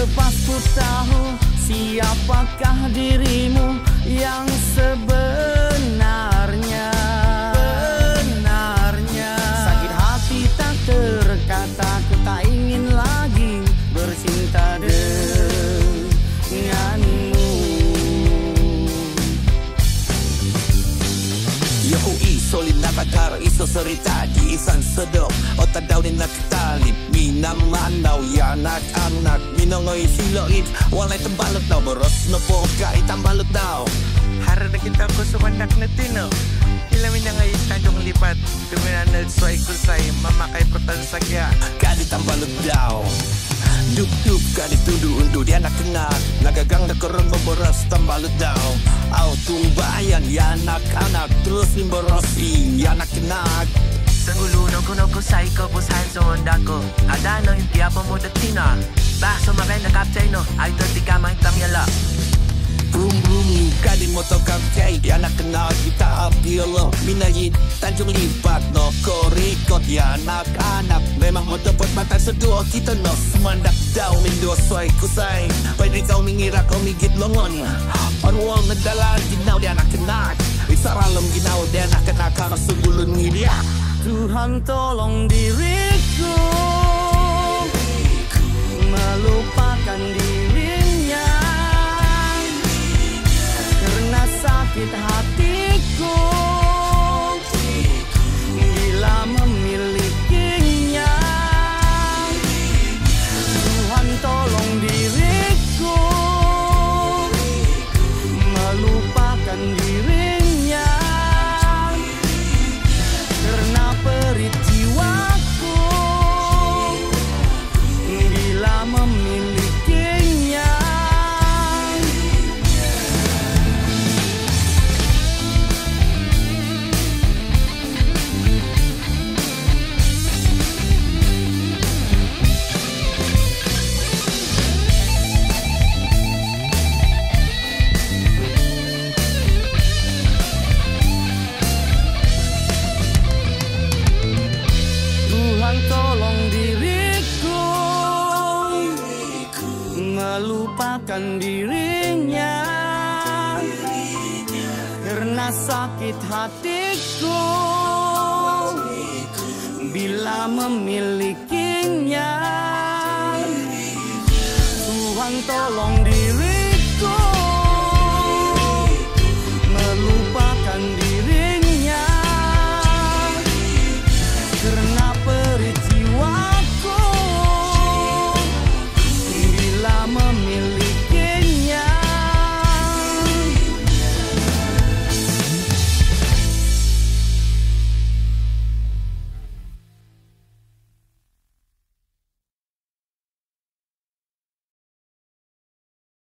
lepas ku tahu siapakah dirimu yang sebenarnya. Sakit hati tak terkata, ku tak ingin lagi bercinta denganmu. Yahu isolin natakar iso cerita di isan sedok otak daw din nakatalip minamanaw ya anak-anak minongoy siloit walay tambalot daw boros no po kahit tambalot daw harap na kita ko sa anak na tino ilamin na ngayon tanyong lipat duminanal soy kusay mamakay protan sagya kahit tambalot daw duk-duk kahit tudu-undu di anak-anak nagagang nakarong boros tambalot daw tumbayan ya anak-anak terus limborosi ya anak-anak Sanguluno kuno ko sa ikaw busahan sa onda ko Adano hindi apa mo datina Baso maray na kapsay no Ay doon di ka mahitam yala Brum brum kadi moto kapsay ya anak-anak kita apilo Minayit tanjung lipat no korikot ya anak-anak Memang mo dapat mata seduo kita no Semandak daw mindo soy kusay Pwede kau mengira kau migit longon Orwal nagdala ginaw di anak-anak Isaralam ginaw di anak-anak Harus sebulun ngidia Tuhan tolong diriku melupakan dirinya karena sakit hatiku bila memilikinya. Tuhan tolong diriku melupakan dirinya karena perih jiwaku bila memilikinya. Tuhan tolong diriku melupakan dirinya karena sakit hatiku bila memilikinya. Tuhan tolong diriku